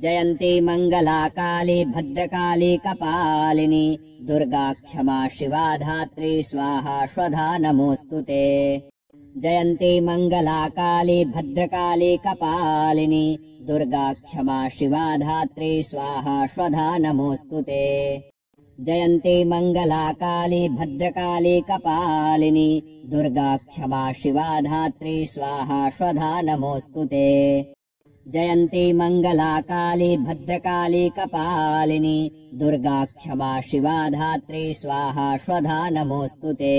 जयन्ती मङ्गला काली भद्रकाली कपालिनी दुर्गा क्षमा शिवा धात्री स्वाहा स्वधा नमोऽस्तुते। जयन्ती मङ्गला काली भद्रकाली कपालिनी दुर्गा क्षमा शिवा धात्री स्वाहा स्वधा नमोऽस्तुते। जयन्ती मङ्गला काली भद्रकाली कपालिनी दुर्गा क्षमा शिवा धात्री स्वाहा स्वधा नमोऽस्तुते। जयन्ती मङ्गला काली भद्रकाली कपालिनी दुर्गा क्षमा शिवा धात्री स्वाहा स्वधा नमोऽस्तुते।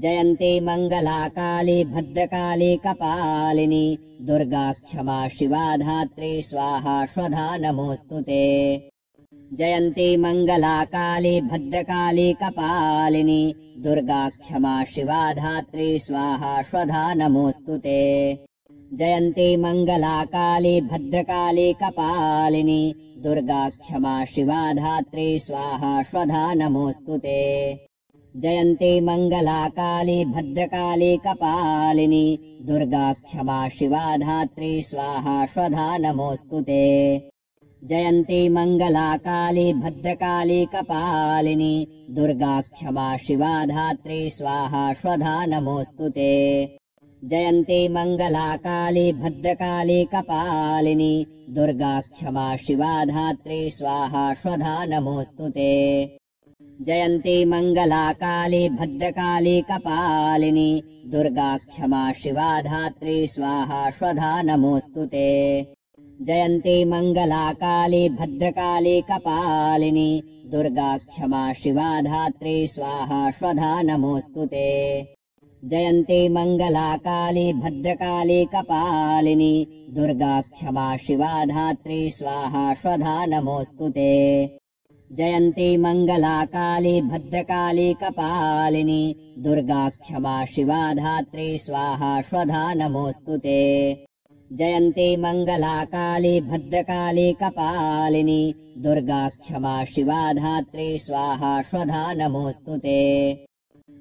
जयन्ती मङ्गला काली भद्रकाली कपालिनी दुर्गा क्षमा शिवा धात्री स्वाहा स्वधा नमोऽस्तुते। जयन्ती मङ्गला काली भद्रकाली कपालिनी दुर्गा क्षमा शिवा धात्री स्वाहा स्वधा नमोऽस्तुते। जयन्ती मङ्गला काली भद्रकाली कपालिनी दुर्गा क्षमा शिवा धात्री स्वाहा स्वधा नमोऽस्तुते। जयन्ती मङ्गला काली भद्रकाली कपालिनी दुर्गा क्षमा शिवा धात्री स्वाहा स्वधा नमोऽस्तुते। जयन्ती मङ्गला काली भद्रकाली कपालिनी दुर्गा क्षमा शिवा धात्री स्वाहा स्वधा नमोऽस्तुते। जयन्ती मङ्गला काली भद्रकाली कपालिनी दुर्गा क्षमा शिवा धात्री स्वाहा स्वधा नमोऽस्तुते। जयन्ती मङ्गला काली भद्रकाली कपालिनी दुर्गा क्षमा शिवा धात्री स्वाहा स्वधा नमोऽस्तुते। जयन्ती मङ्गला काली भद्रकाली कपालिनी दुर्गा क्षमा शिवा धात्री स्वाहा स्वधा नमोऽस्तुते। जयन्ती मङ्गला काली भद्रकाली कपालिनी दुर्गा क्षमा शिवा धात्री स्वाहा स्वधा नमोऽस्तुते। जयन्ती मङ्गला काली भद्रकाली कपालिनी दुर्गा क्षमा शिवा धात्री स्वाहा स्वधा नमोऽस्तुते। जयन्ती मङ्गला काली भद्रकाली कपालिनी दुर्गा क्षमा शिवा धात्री स्वाहा स्वधा नमोऽस्तुते।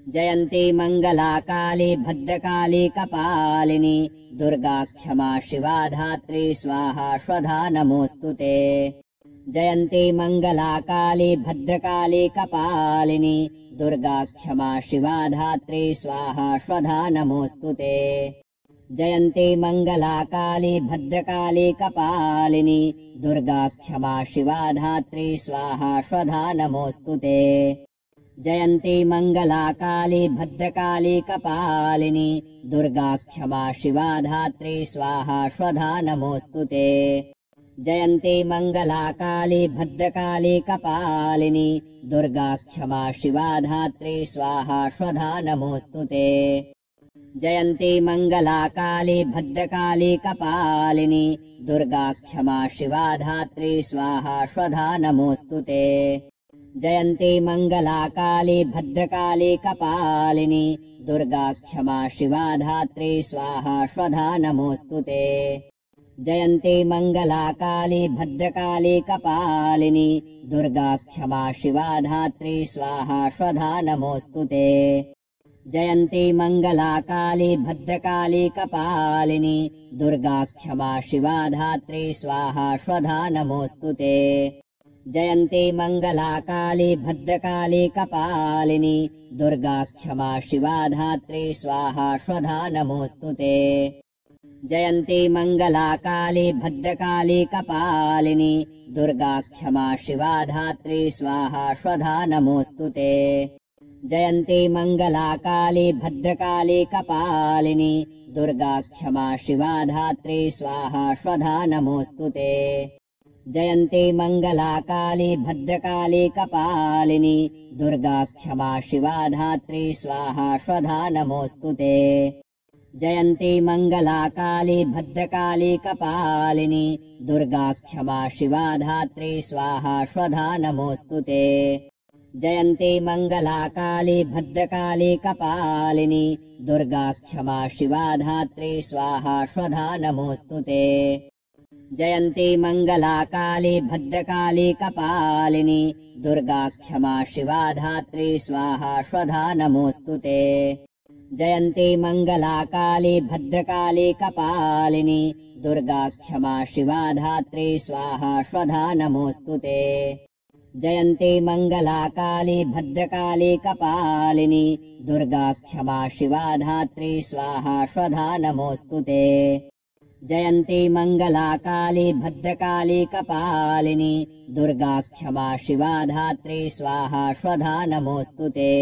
जयन्ती मङ्गला काली भद्रकाली कपालिनी दुर्गा क्षमा शिवा धात्री स्वाहा स्वधा नमोऽस्तुते। जयन्ती मङ्गला काली भद्रकाली कपालिनी दुर्गा क्षमा शिवा धात्री स्वाहा स्वधा नमोऽस्तुते। जयन्ती मङ्गला काली भद्रकाली कपालिनी दुर्गा क्षमा शिवा धात्री स्वाहा स्वधा नमोऽस्तुते। जयन्ती मङ्गला काली भद्रकाली कपालिनी दुर्गा क्षमा शिवा धात्री स्वाहा स्वधा नमोऽस्तुते। जयन्ती मङ्गला काली भद्रकाली कपालिनी दुर्गा क्षमा शिवा धात्री स्वाहा स्वधा नमोऽस्तुते। जयन्ती मङ्गला काली भद्रकाली कपालिनी दुर्गा क्षमा शिवा धात्री स्वाहा स्वधा नमोऽस्तुते। जयन्ती मङ्गला काली भद्रकाली कपालिनी दुर्गा क्षमा शिवा धात्री स्वाहा स्वधा नमोऽस्तुते। जयन्ती मङ्गला काली भद्रकाली कपालिनी दुर्गा क्षमा शिवा धात्री स्वाहा स्वधा नमोऽस्तुते। जयन्ती मङ्गला काली भद्रकाली कपालिनी दुर्गा क्षमा शिवा धात्री स्वाहा स्वधा नमोऽस्तुते। जयन्ती मङ्गला काली भद्रकाली कपालिनी दुर्गा क्षमा शिवा धात्री स्वाहा स्वधा नमोऽस्तुते। जयन्ती मङ्गला काली भद्रकाली कपालिनी दुर्गा क्षमा शिवा धात्री स्वाहा स्वधा नमोऽस्तुते। जयन्ती मङ्गला काली भद्रकाली कपालिनी दुर्गा क्षमा शिवा धात्री स्वाहा स्वधा नमोऽस्तुते। जयन्ती मङ्गला काली भद्रकाली कपालिनी दुर्गा क्षमा शिवा धात्री स्वाहा स्वधा नमोऽस्तुते। जयन्ती मङ्गला काली भद्रकाली कपालिनी दुर्गा क्षमा शिवा धात्री स्वाहा स्वधा नमोऽस्तुते। जयन्ती मङ्गला काली भद्रकाली कपालिनी दुर्गा क्षमा शिवा धात्री स्वाहा स्वधा नमोऽस्तुते। जयन्ती मङ्गला काली भद्रकाली कपालिनी दुर्गा क्षमा शिवा धात्री स्वाहा स्वधा नमोऽस्तुते। जयन्ती मङ्गला काली भद्रकाली कपालिनी दुर्गा क्षमा शिवा धात्री स्वाहा स्वधा नमोऽस्तुते। जयन्ती मङ्गला काली भद्रकाली कपालिनी दुर्गा क्षमा शिवा धात्री स्वाहा स्वधा नमोऽस्तुते। जयन्ती मङ्गला काली भद्रकाली कपालिनी दुर्गा क्षमा शिवा धात्री स्वाहा स्वधा नमोऽस्तुते।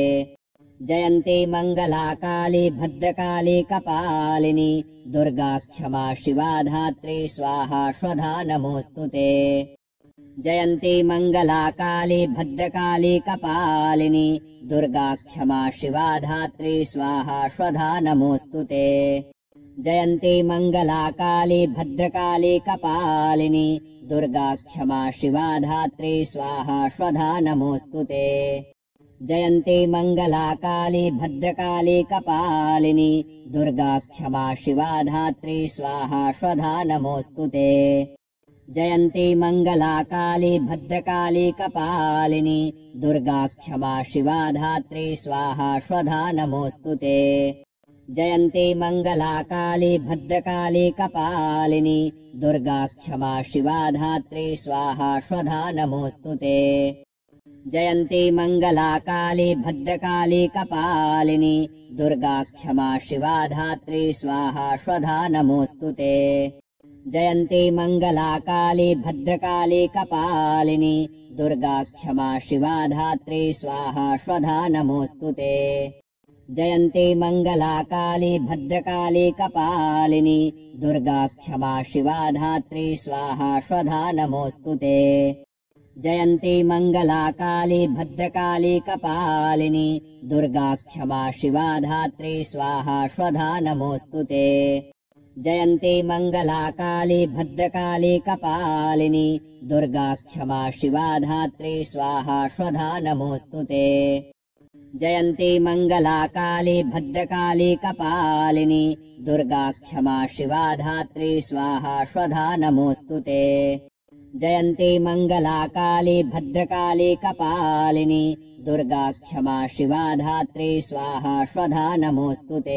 जयन्ती मङ्गला काली भद्रकाली कपालिनी दुर्गा क्षमा शिवा धात्री स्वाहा स्वधा नमोऽस्तुते। जयन्ती मङ्गला काली भद्रकाली कपालिनी दुर्गा क्षमा शिवा धात्री स्वाहा स्वधा नमोऽस्तुते। जयन्ती मङ्गला काली भद्रकाली कपालिनी दुर्गा क्षमा शिवा धात्री स्वाहा स्वधा नमोऽस्तुते। जयन्ती मङ्गला काली भद्रकाली कपालिनी दुर्गा क्षमा शिवा धात्री स्वाहा स्वधा नमोऽस्तुते। जयन्ती मङ्गला काली भद्रकाली कपालिनी दुर्गा क्षमा शिवा धात्री स्वाहा स्वधा नमोऽस्तुते। जयन्ती मङ्गला काली भद्रकाली कपालिनी दुर्गा क्षमा शिवा धात्री स्वाहा स्वधा नमोऽस्तुते। जयन्ती मङ्गला काली भद्रकाली कपालिनी दुर्गा क्षमा शिवा धात्री स्वाहा स्वधा नमोऽस्तुते। जयन्ती मङ्गला काली भद्रकाली कपालिनी दुर्गा क्षमा शिवा धात्री स्वाहा स्वधा नमोऽस्तुते। जयन्ती मङ्गला काली भद्रकाली कपालिनी दुर्गा क्षमा शिवा धात्री स्वाहा स्वधा नमोऽस्तुते। जयन्ती मङ्गला काली भद्रकाली कपालिनी दुर्गा क्षमा शिवा धात्री स्वाहा स्वधा नमोऽस्तुते। जयन्ती मङ्गला काली भद्रकाली कपालिनी दुर्गा क्षमा शिवा धात्री स्वाहा स्वधा नमोऽस्तुते। जयन्ती मङ्गला काली भद्रकाली कपालिनी दुर्गा क्षमा शिवा धात्री स्वाहा स्वधा नमोऽस्तुते। जयन्ती मङ्गला काली भद्रकाली कपालिनी दुर्गा क्षमा शिवा धात्री स्वाहा स्वधा नमोऽस्तुते।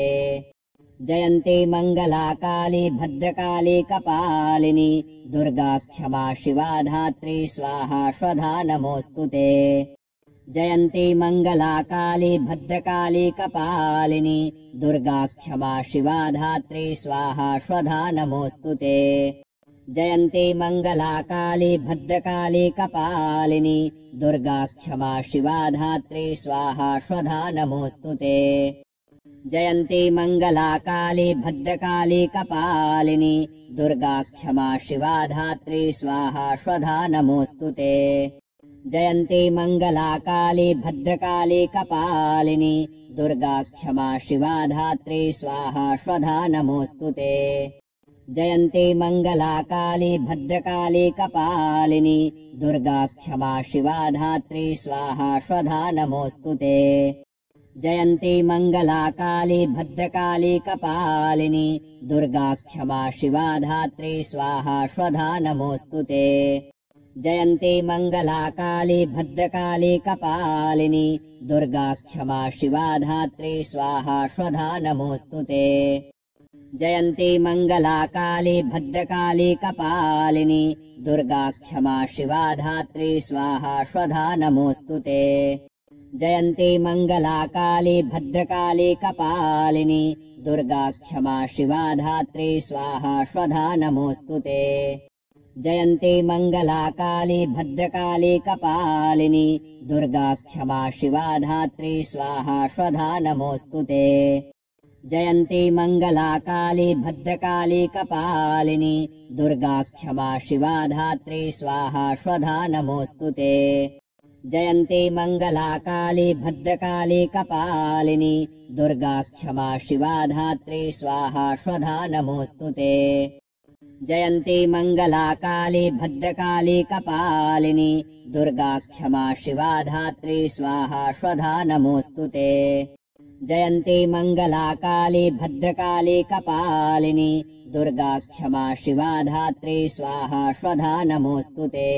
जयन्ती मङ्गला काली भद्रकाली कपालिनी दुर्गा क्षमा शिवा धात्री स्वाहा स्वधा नमोऽस्तुते। जयन्ती मङ्गला काली भद्रकाली कपालिनी दुर्गा क्षमा शिवा धात्री स्वाहा स्वधा नमोऽस्तुते। जयन्ती मङ्गला काली भद्रकाली कपालिनी दुर्गा क्षमा शिवा धात्री स्वाहा स्वधा नमोऽस्तुते। जयन्ती मङ्गला काली भद्रकाली कपालिनी दुर्गा क्षमा शिवा धात्री स्वाहा स्वधा नमोऽस्तुते। जयन्ती मङ्गला काली भद्रकाली कपालिनी दुर्गा क्षमा शिवा धात्री स्वाहा स्वधा नमोऽस्तुते। जयन्ती मङ्गला काली भद्रकाली कपालिनी दुर्गा क्षमा शिवा धात्री स्वाहा स्वधा नमोऽस्तुते। जयन्ती मङ्गला काली भद्रकाली कपालिनी दुर्गा क्षमा शिवा धात्री स्वाहा स्वधा नमोऽस्तुते। जयन्ती मङ्गला काली भद्रकाली कपालिनी दुर्गा क्षमा शिवा धात्री स्वाहा स्वधा नमोऽस्तुते। जयन्ती मङ्गला काली भद्रकाली कपालिनी दुर्गा क्षमा शिवा धात्री स्वाहा स्वधा नमोऽस्तुते। जयन्ती मङ्गला काली भद्रकाली कपालिनी दुर्गा क्षमा शिवा धात्री स्वाहा स्वधा नमोऽस्तुते। जयन्ती मङ्गला काली भद्रकाली कपालिनी दुर्गा क्षमा शिवा धात्री स्वाहा स्वधा नमोऽस्तुते। जयन्ती मङ्गला काली भद्रकाली कपालिनी दुर्गा क्षमा शिवा धात्री स्वाहा स्वधा नमोऽस्तुते। जयन्ती मङ्गला काली भद्रकाली कपालिनी दुर्गा क्षमा शिवा धात्री स्वाहा स्वधा नमोऽस्तुते। जयन्ती मङ्गला काली भद्रकाली कपालिनी दुर्गा क्षमा शिवा धात्री स्वाहा स्वधा नमोऽस्तुते। जयन्ती मङ्गला काली भद्रकाली कपालिनी दुर्गा क्षमा शिवा धात्री स्वाहा स्वधा नमोऽस्तुते।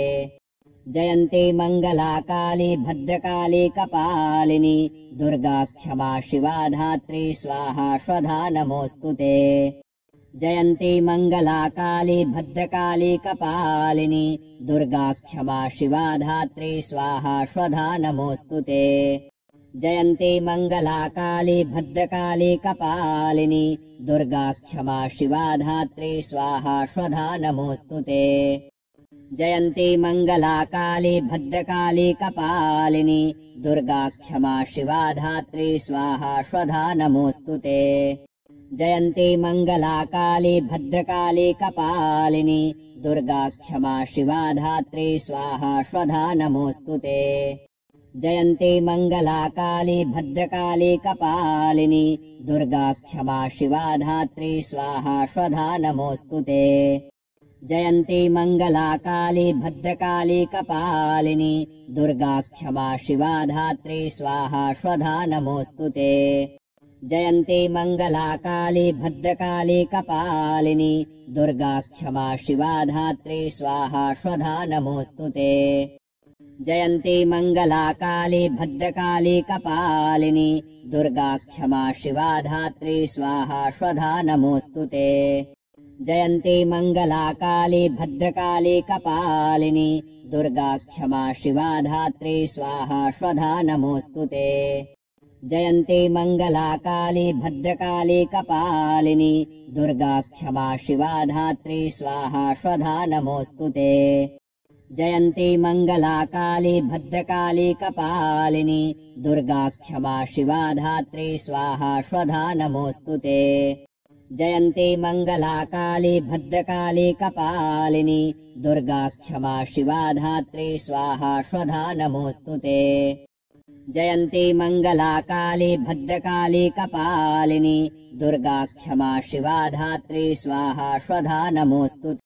जयन्ती मङ्गला काली भद्रकाली कपालिनी दुर्गा क्षमा शिवा धात्री स्वाहा स्वधा नमोऽस्तु ते। जयन्ती मङ्गला काली भद्रकाली कपालिनी दुर्गा क्षमा शिवा धात्री स्वाहा स्वधा नमोऽस्तु ते। जयन्ती मङ्गला काली भद्रकाली कपालिनी दुर्गा क्षमा शिवा धात्री स्वाहा स्वधा नमोऽस्तु ते। जयन्ती मङ्गला काली भद्रकाली कपालिनी दुर्गा क्षमा शिवा धात्री स्वाहा स्वधा नमोऽस्तु ते। जयन्ती मङ्गला काली भद्रकाली कपालिनी दुर्गा क्षमा शिवा धात्री स्वाहा स्वधा नमोऽस्तु ते। जयन्ती मङ्गला काली भद्रकाली कपालिनी दुर्गा क्षमा शिवा धात्री स्वाहा स्वधा नमोऽस्तु ते। जयन्ती मङ्गला काली भद्रकाली कपालिनी दुर्गा क्षमा शिवा धात्री स्वाहा स्वधा नमोऽस्तु ते। जयन्ती मङ्गला काली भद्रकाली कपालिनी दुर्गा क्षमा शिवा धात्री स्वाहा स्वधा नमोऽस्तु ते। जयन्ती मङ्गला काली भद्रकाली कपालिनी दुर्गा क्षमा शिवा धात्री स्वाहा स्वधा नमोऽस्तु ते। जयन्ती मङ्गला काली भद्रकाली कपालिनी दुर्गा क्षमा शिवा धात्री स्वाहा स्वधा नमोऽस्तु ते। जयन्ती मङ्गला काली भद्रकाली कपालिनी दुर्गा क्षमा शिवा धात्री स्वाहा स्वधा नमोऽस्तु ते। जयन्ती मङ्गला काली भद्रकाली कपालिनी दुर्गा क्षमा शिवा धात्री स्वाहा स्वधा नमोऽस्तु ते। जयन्ती मङ्गला काली भद्रकाली कपालिनी दुर्गा क्षमा शिवा धात्री स्वाहा स्वधा नमोऽस्तु ते। जयन्ती मङ्गला काली भद्रकाली कपालिनी दुर्गा क्षमा शिवा धात्री स्वाहा स्वधा नमोऽस्तु ते।